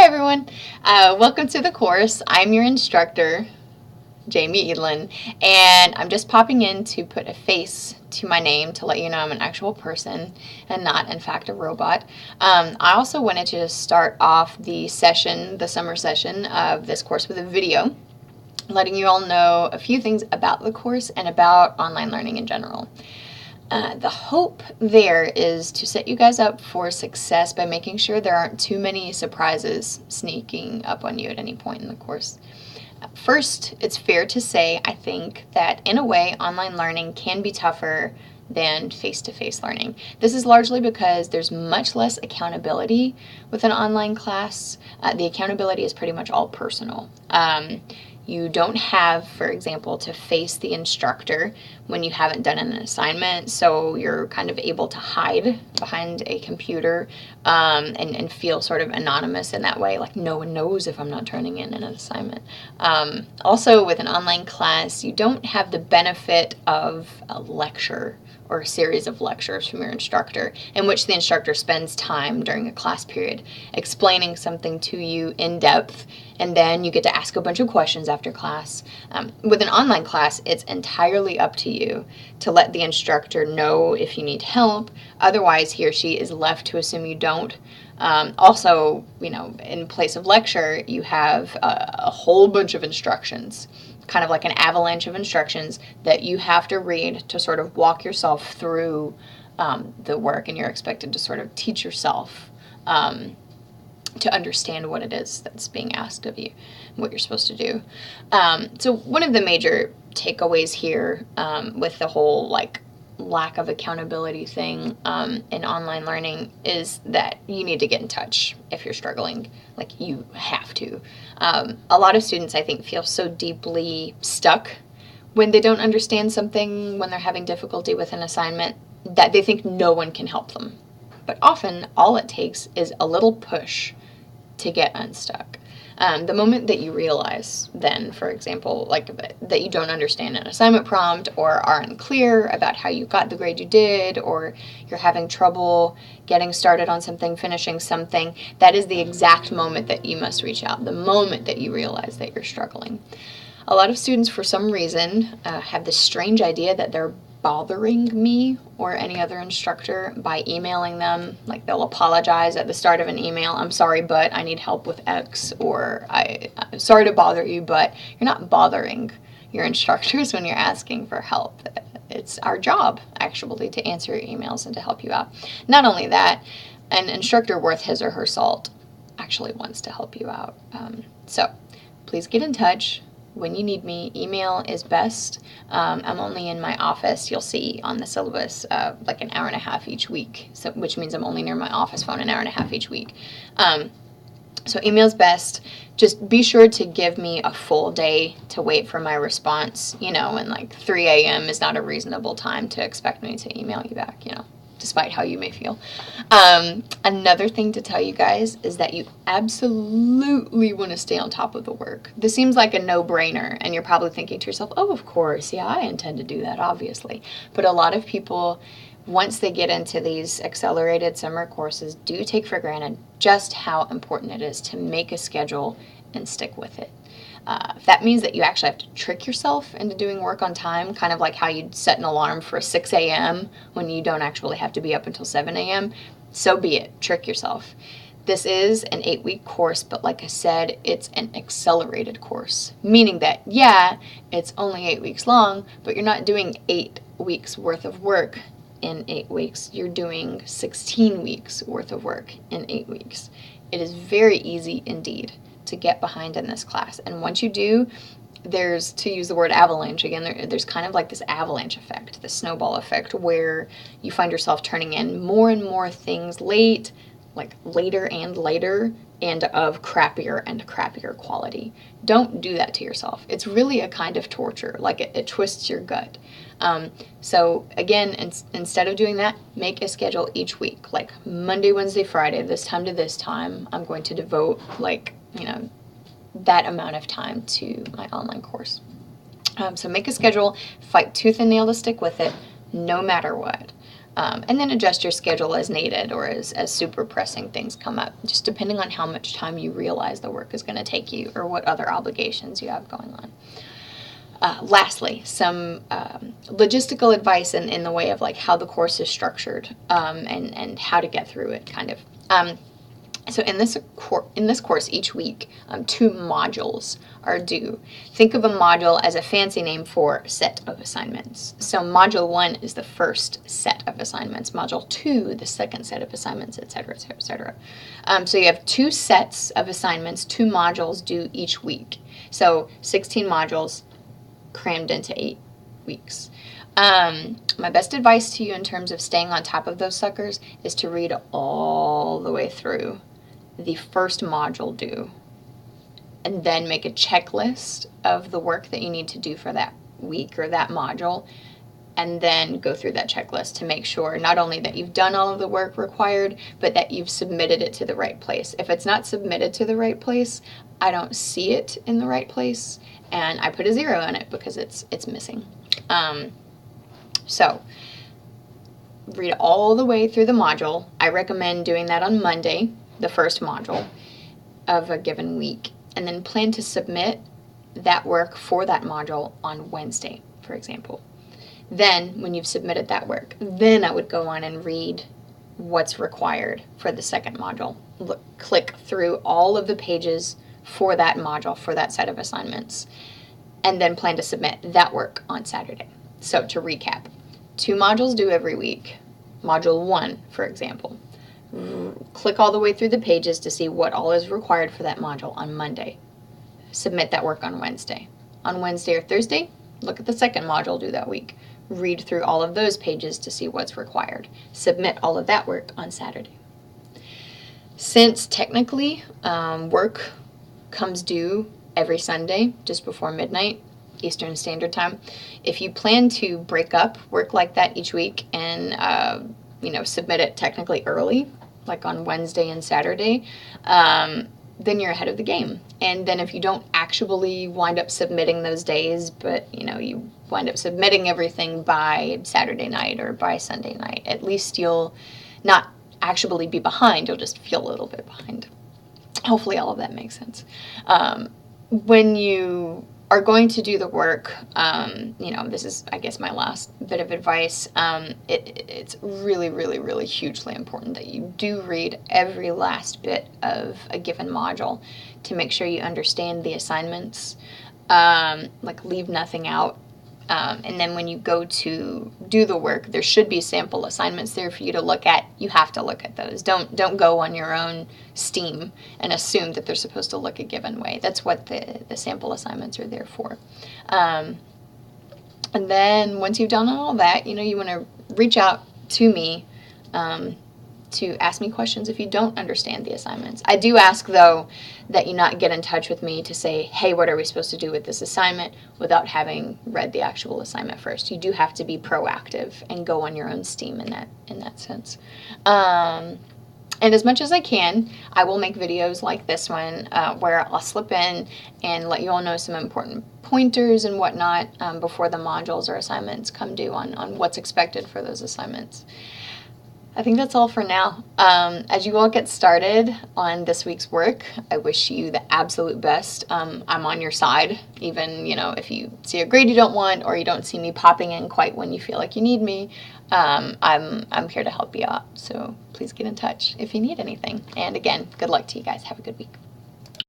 everyone. Welcome to the course. I'm your instructor, Jamie Edlin, and I'm just popping in to put a face to my name to let you know I'm an actual person and not, in fact, a robot. I also wanted to just start off the summer session of this course with a video, letting you all know a few things about the course and about online learning in general. The hope there is to set you guys up for success by making sure there aren't too many surprises sneaking up on you at any point in the course. First, it's fair to say, I think, that in a way, online learning can be tougher than face-to-face learning. This is largely because there's much less accountability with an online class. The accountability is pretty much all personal. You don't have, for example, to face the instructor when you haven't done an assignment, so you're kind of able to hide behind a computer and feel sort of anonymous in that way, like no one knows if I'm not turning in an assignment. Also, with an online class, you don't have the benefit of a lecture or a series of lectures from your instructor in which the instructor spends time during a class period explaining something to you in depth, and then you get to ask a bunch of questions after class. With an online class, it's entirely up to you to let the instructor know if you need help. Otherwise, he or she is left to assume you don't. Also, in place of lecture, you have a whole bunch of instructions, kind of like an avalanche of instructions that you have to read to sort of walk yourself through the work, and you're expected to sort of teach yourself to understand what it is that's being asked of you, what you're supposed to do. So one of the major takeaways here with the whole lack of accountability thing in online learning is that you need to get in touch if you're struggling. Like, you have to. A lot of students, I think, feel so deeply stuck when they don't understand something, when they're having difficulty with an assignment, that they think no one can help them. But often, all it takes is a little push to get unstuck. The moment that you realize then, for example, that you don't understand an assignment prompt or are unclear about how you got the grade you did, or you're having trouble getting started on something, finishing something, that is the exact moment that you must reach out, the moment that you realize that you're struggling. A lot of students, for some reason, have this strange idea that they're bothering me or any other instructor by emailing them. Like, they'll apologize at the start of an email. I'm sorry, but I need help with X, or I'm sorry to bother you, but you're not bothering your instructors when you're asking for help. It's our job, actually, to answer your emails and to help you out. Not only that, an instructor worth his or her salt actually wants to help you out. So please get in touch. When you need me, email is best. I'm only in my office, you'll see on the syllabus, like an hour and a half each week, so, which means I'm only near my office phone an hour and a half each week. So email's best. Just be sure to give me a full day to wait for my response, and 3 a.m. is not a reasonable time to expect me to email you back, despite how you may feel. Another thing to tell you guys is that you absolutely want to stay on top of the work. This seems like a no-brainer, and you're probably thinking to yourself, oh, of course, yeah, I intend to do that, obviously. But a lot of people, once they get into these accelerated summer courses, do take for granted just how important it is to make a schedule and stick with it. That means that you actually have to trick yourself into doing work on time, kind of like how you'd set an alarm for 6 a.m. when you don't actually have to be up until 7 a.m. So be it. Trick yourself. This is an 8-week course, but like I said, it's an accelerated course, meaning that, yeah, it's only 8 weeks long, but you're not doing 8 weeks worth of work in 8 weeks. You're doing 16 weeks worth of work in 8 weeks. It is very easy indeed to get behind in this class. And once you do, there's, to use the word avalanche again, there's kind of like this avalanche effect, the snowball effect, where you find yourself turning in more and more things later and later, and of crappier and crappier quality. Don't do that to yourself. It's really a kind of torture. Like, it twists your gut. So again, instead of doing that, make a schedule each week, like Monday, Wednesday, Friday, this time to this time, I'm going to devote that amount of time to my online course. So make a schedule, fight tooth and nail to stick with it, no matter what. And then adjust your schedule as needed or as super pressing things come up, just depending on how much time you realize the work is going to take you or what other obligations you have going on. Lastly, some logistical advice in the way of like how the course is structured, and how to get through it, kind of. So in this course each week, 2 modules are due. Think of a module as a fancy name for set of assignments. So module 1 is the first set of assignments, module 2 the second set of assignments, etc., etc., etc. So you have 2 sets of assignments, 2 modules due each week. So 16 modules crammed into 8 weeks. My best advice to you in terms of staying on top of those suckers is to read all the way through the first module due, and then make a checklist of the work that you need to do for that week or that module, and then go through that checklist to make sure not only that you've done all of the work required, but that you've submitted it to the right place. If it's not submitted to the right place, I don't see it in the right place, and I put a 0 in it because it's missing. So read all the way through the module. I recommend doing that on Monday, the first module of a given week, and then plan to submit that work for that module on Wednesday, for example. Then, when you've submitted that work, then I would go on and read what's required for the second module. Click through all of the pages for that module, for that set of assignments, and then plan to submit that work on Saturday. So to recap, 2 modules due every week. Module 1, for example. Click all the way through the pages to see what all is required for that module on Monday. Submit that work on Wednesday. On Wednesday or Thursday, look at the second module due that week. Read through all of those pages to see what's required. Submit all of that work on Saturday. Since technically work comes due every Sunday just before midnight Eastern Standard Time, if you plan to break up work like that each week and submit it technically early, like on Wednesday and Saturday, then you're ahead of the game. And then if you don't actually wind up submitting those days, but you wind up submitting everything by Saturday night or by Sunday night, at least you'll not actually be behind, you'll just feel a little bit behind. Hopefully all of that makes sense. When you are going to do the work, this is, I guess, my last bit of advice. It's really, really, really hugely important that you do read every last bit of a given module to make sure you understand the assignments, leave nothing out. And then when you go to do the work, there should be sample assignments there for you to look at. You have to look at those. Don't go on your own steam and assume that they're supposed to look a given way. That's what the sample assignments are there for. And then once you've done all that, you want to reach out to me to ask me questions if you don't understand the assignments. I do ask, though, that you not get in touch with me to say, hey, what are we supposed to do with this assignment, without having read the actual assignment first. You do have to be proactive and go on your own steam in that sense. And as much as I can, I will make videos like this one where I'll slip in and let you all know some important pointers and whatnot before the modules or assignments come due on what's expected for those assignments. I think that's all for now. As you all get started on this week's work, I wish you the absolute best. I'm on your side, even if you see a grade you don't want or you don't see me popping in quite when you feel like you need me. I'm here to help you out. So please get in touch if you need anything. And again, good luck to you guys. Have a good week.